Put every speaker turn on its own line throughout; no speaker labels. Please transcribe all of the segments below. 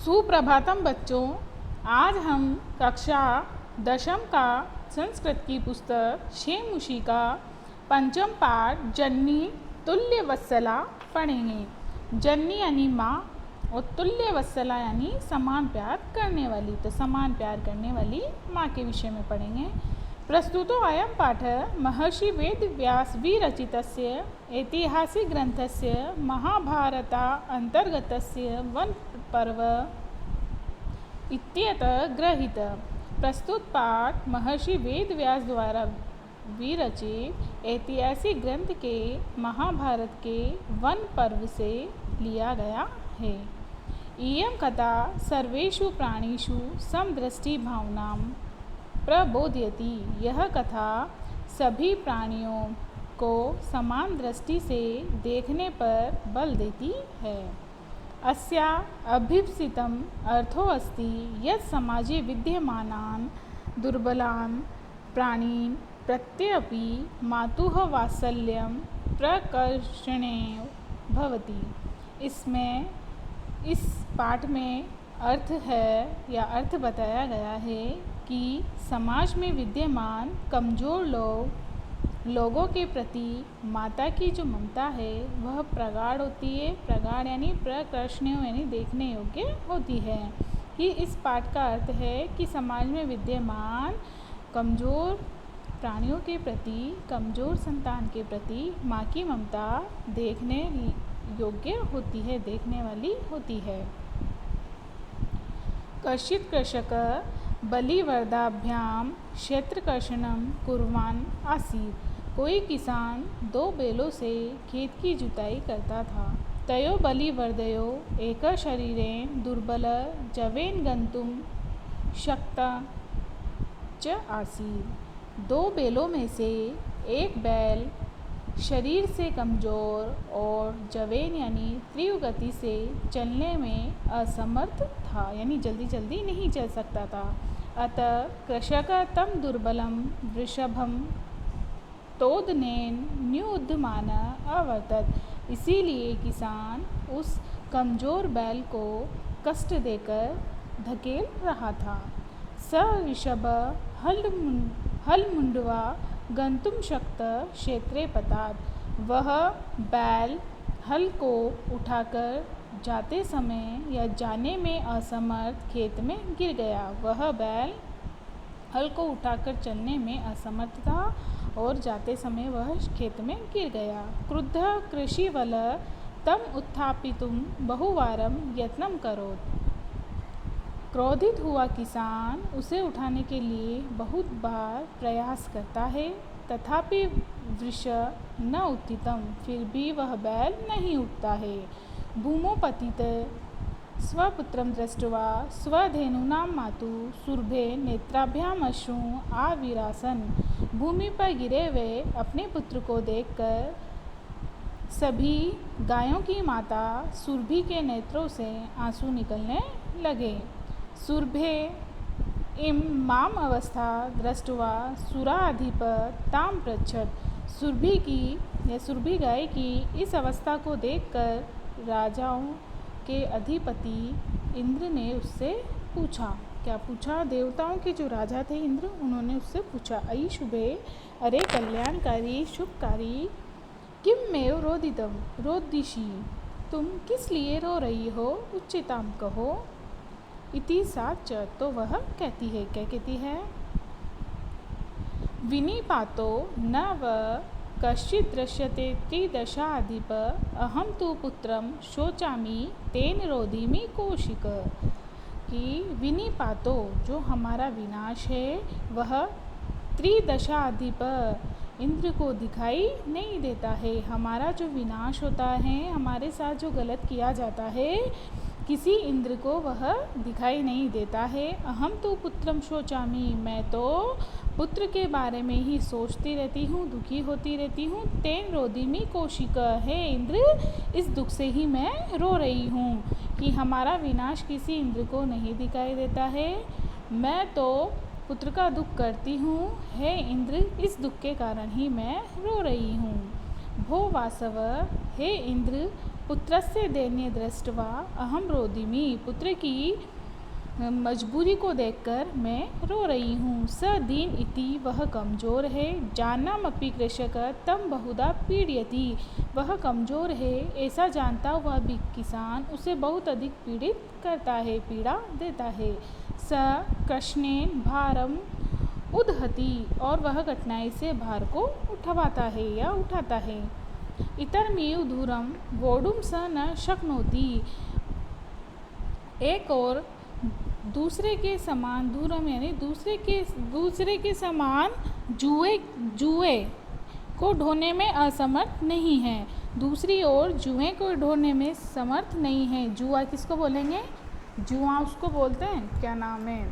सुप्रभातम बच्चों। आज हम कक्षा 10वीं का संस्कृत की पुस्तक शेमुषी का पंचम पाठ जन्नी तुल्य वत्सला पढ़ेंगे। जन्नी यानी माँ और तुल्य वत्सला यानी समान प्यार करने वाली। तो समान प्यार करने वाली माँ के विषय में पढ़ेंगे। प्रस्तुतो अयं पाठः महर्षि वेदव्यास विरचितस्य ऐतिहासिकग्रन्थस्य महाभारता अन्तर्गतस्य वनपर्व इत्यतः गृहीतः। प्रस्तुत पाठ महर्षि वेदव्यास द्वारा विरचित ऐतिहासिक ग्रंथ के महाभारत के वन पर्व से लिया गया है। इयं कथा सर्वेषु प्राणिषु समदृष्टि भावनां प्रबोधयति। यह कथा सभी प्राणियों को समान दृष्टि से देखने पर बल देती है। अस्या अभीप्सितम् अर्थो अस्ति यत् समाजे विद्यमानान् दुर्बलान् प्राणीन् प्रत्यपि मातुः वात्सल्यं प्रकर्षणेन भवति। इसमें इस पाठ में अर्थ है या अर्थ बताया गया है कि समाज में विद्यमान कमज़ोर लोगों के प्रति माता की जो ममता है वह प्रगाढ़ होती है। प्रगाढ़ यानी प्रकर्षणीय यानी देखने योग्य होती है। कि इस पाठ का अर्थ है कि समाज में विद्यमान कमज़ोर प्राणियों के प्रति, कमज़ोर संतान के प्रति माँ की ममता देखने योग्य होती है, देखने वाली होती है। कश्चित् कृषकः बलिवर्दाभ्यां क्षेत्रकर्षणं कुर्वान् आसीत्। कोई किसान 2 बैलों से खेत की जुताई करता था। तयो बलिवर्दयो एक शरीरेण दुर्बल जवेन गन्तुं शक्ता च आसीत्। 2 बैलों में से एक बैल शरीर से कमज़ोर और जवेन यानी तीव्र गति से चलने में असमर्थ था, यानी जल्दी जल्दी नहीं चल सकता था। अतः कृषकः तं दुर्बलं वृषभं तोदनेन न्युद्यमान अवर्तत। इसीलिए किसान उस कमज़ोर बैल को कष्ट देकर धकेल रहा था। स ऋषभः हलमुण्ड्वा गन्तुं शक्तः क्षेत्रे पतात। वह बैल हल को उठाकर जाते समय या जाने में असमर्थ खेत में गिर गया। वह बैल हल को उठाकर चलने में असमर्थ था और जाते समय वह खेत में गिर गया। क्रुद्धः कृषिवलः तम उत्थापितुं बहुवारं यत्नं करोत्। क्रोधित हुआ किसान उसे उठाने के लिए बहुत बार प्रयास करता है, तथापि वृष न उत्थितम्, फिर भी वह बैल नहीं उठता है। भूमौ पतितः स्वपुत्रं दृष्ट्वा स्वधेनूनां मातुः सुरभे नेत्राभ्याम् अश्रून् आविरासन्। भूमि पर गिरे हुए अपने पुत्र को देखकर सभी गायों की माता सुरभि के नेत्रों से आंसू निकलने लगे। सुरभे इम माम अवस्था दृष्ट्वा सुराधिप ताम पृच्छत्। सुरभि गाय की इस अवस्था को देखकर राजाओं के अधिपति इंद्र ने उससे पूछा। क्या पूछा? देवताओं के जो राजा थे इंद्र, उन्होंने उससे पूछा, अयि शुभे, अरे कल्याणकारी शुभकारी, किमेव रोदिषि, तुम किस लिए रो रही हो, उच्चताम कहो। इति सा च, तो वह कहती है, क्या कहती है? विनिपातो न व कश्चित् दृश्यते त्रिदशाधिप, अहम तु पुत्रम शोचामि तेन रोधिमि कौशिक। कि विनिपातो, जो हमारा विनाश है वह त्रिदशाधिप, इंद्र को दिखाई नहीं देता है। हमारा जो विनाश होता है, हमारे साथ जो गलत किया जाता है, किसी इंद्र को वह दिखाई नहीं देता है। अहम तो पुत्रम शोचामि, मैं तो पुत्र के बारे में ही सोचती रहती हूँ, दुखी होती रहती हूँ। तेन रोदिमि कौशिक, है इंद्र, इस दुख से ही मैं रो रही हूँ कि हमारा विनाश किसी इंद्र को नहीं दिखाई देता है। मैं तो पुत्र का दुख करती हूँ, हे इंद्र, इस दुख के कारण ही मैं रो रही हूँ। भो वासव, हे इंद्र, पुत्रस्य दैन्य दृष्ट्वा अहम रोदिमि। पुत्र की मजबूरी को देखकर मैं रो रही हूँ। स दीन इति, वह कमज़ोर है। जानमपि कृषक तम बहुधा पीड़यति, वह कमज़ोर है ऐसा जानता हुआ भी किसान उसे बहुत अधिक पीड़ित करता है, पीड़ा देता है। स कृष्णेन भारम उदहति, और वह कठिनाई से भार को उठवाता है या उठाता है। इतरमेव दूरम वोढुम स न शक्नोति, एक और दूसरे के समान, दूरम यानी दूसरे के समान जुए को ढोने में असमर्थ नहीं है। दूसरी ओर जुए को ढोने में समर्थ नहीं है। जुआ किसको बोलेंगे? जुआ उसको बोलते हैं, क्या नाम है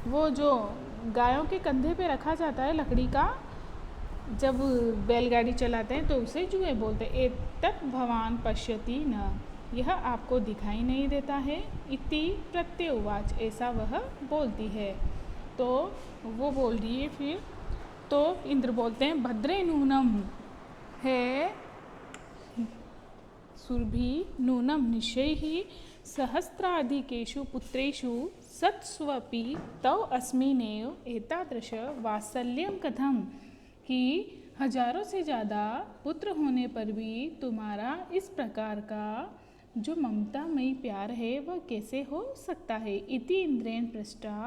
वो जो गायों के कंधे पे रखा जाता है लकड़ी का, जब बैलगाड़ी चलाते हैं तो उसे जुए बोलते हैं। एतत् भवान पश्यति न, यह आपको दिखाई नहीं देता है। इति प्रत्युवाच, ऐसा वह बोलती है। तो वो बोल रही है फिर, तो इंद्र बोलते हैं भद्रे नूनम है सुरभि नूनम निश्चय ही सहस्राधिकेषु पुत्रेषु सत्स्वपि तव अस्मिनेव एतादृश वात्सल्यम कथम, कि हजारों से ज़्यादा पुत्र होने पर भी तुम्हारा इस प्रकार का जो ममतामयी प्यार है वह कैसे हो सकता है। इति इंद्रेण पृष्ठा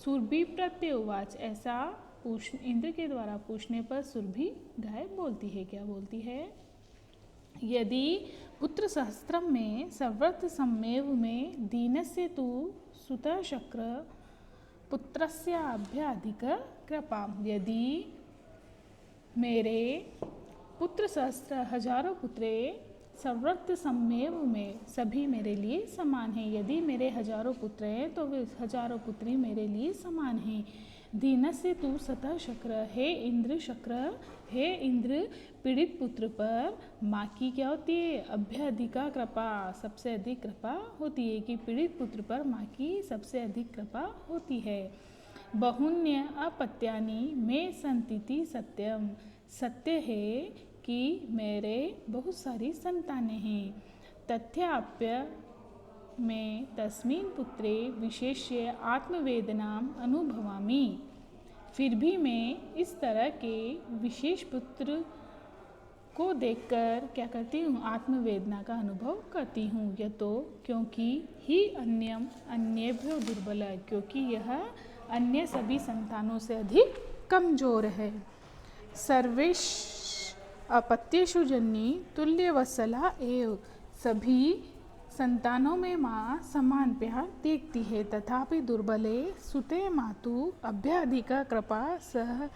सुरभि प्रत्युवाच, ऐसा इंद्र के द्वारा पूछने पर सुरभि गाय बोलती है। क्या बोलती है? यदि पुत्र सहस्त्रम में सर्वत्र सम्मेव में दीनस्य तु सुतः शक्र पुत्रस्य अभ्याधिक कृपा, यदि मेरे पुत्र सहस्त्र हजारों पुत्रे सर्वत्र सम्मेव में सभी मेरे लिए समान हैं। यदि मेरे हजारों पुत्र हैं तो वे हजारों पुत्री मेरे लिए समान हैं। दीनस्य तु सतः शक्र, हे इंद्र शक्र, हे इंद्र पीड़ित पुत्र पर माँ की क्या होती है? अभ्यधिका कृपा, सबसे अधिक कृपा होती है, कि पीड़ित पुत्र पर माँ की सबसे अधिक कृपा होती है। बहुन्य अपत्यानि में संतिति सत्यम, सत्य है कि मेरे बहुत सारी संतानें हैं। तथ्याप्य मैं तस्मिन् पुत्रे विशेष्य आत्मवेदनाम अनुभवामि, फिर भी मैं इस तरह के विशेष पुत्र को देखकर क्या करती हूँ? आत्मवेदना का अनुभव करती हूँ। यह तो क्योंकि ही अन्यम अन्येभ्यो दुर्बल, क्योंकि यह अन्य सभी संतानों से अधिक कमजोर है। सर्वेश अपत्येषु जननी तुल्यवत्सला एव, सभी संतानों में माँ समान प्यार देखती है। तथापि दुर्बले सुते मातु अभ्याधिका कृपा सह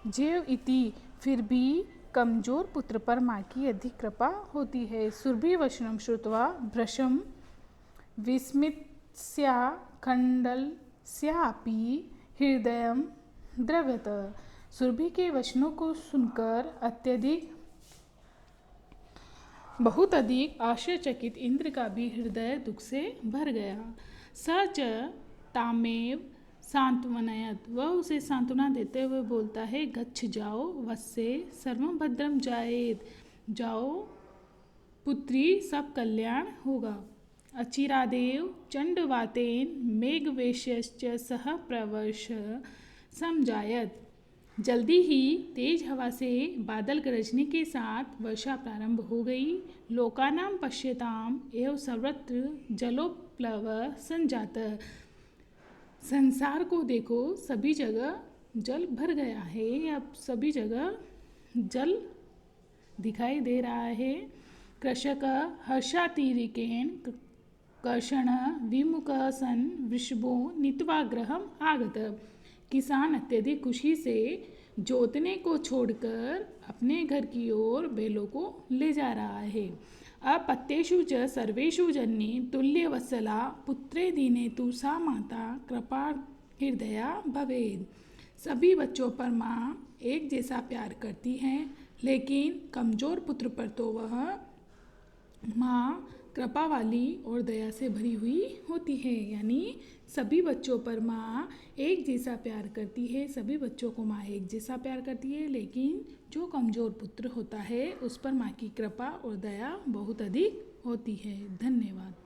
जेव इति, फिर भी कमजोर पुत्र पर माँ की अधिक कृपा होती है। सुरभि वचनम श्रुत्वा भृशं विस्मितस्या खण्डलस्यापि हृदयं द्रव्यत, सुरभि के वचनों को सुनकर बहुत अधिक आश्चर्यचकित इंद्र का भी हृदय दुख से भर गया। स च तामेव सांत्वनयत, वह उसे सांत्वना देते हुए बोलता है, गच्छ जाओ वत्से सर्वं भद्रम जायेत, जाओ पुत्री सब कल्याण होगा। अचिरादेव चंडवातेन मेघवेश्यश्च सह प्रवर्ष समजायत, जल्दी ही तेज हवा से बादल गरजने के साथ वर्षा प्रारंभ हो गई। लोकानां पश्यताम एव सर्वत्र जलोप्लव संजात, संसार को देखो सभी जगह जल भर गया है, या सभी जगह जल दिखाई दे रहा है। कृषक हर्षातिरेकेण कर्षण विमुख सन वृषभो नीत्वा गृहम् आगत, किसान अत्यधिक खुशी से जोतने को छोड़कर अपने घर की ओर बैलों को ले जा रहा है। अपत्येषु च सर्वेषु जन्नी तुल्यवत्सला पुत्रे दीने तु सा माता कृपा हृदया भवेद, सभी बच्चों पर माँ एक जैसा प्यार करती है, लेकिन कमजोर पुत्र पर तो वह माँ कृपा वाली और दया से भरी हुई होती है। यानी सभी बच्चों पर माँ एक जैसा प्यार करती है, सभी बच्चों को माँ एक जैसा प्यार करती है, लेकिन जो कमज़ोर पुत्र होता है उस पर माँ की कृपा और दया बहुत अधिक होती है। धन्यवाद।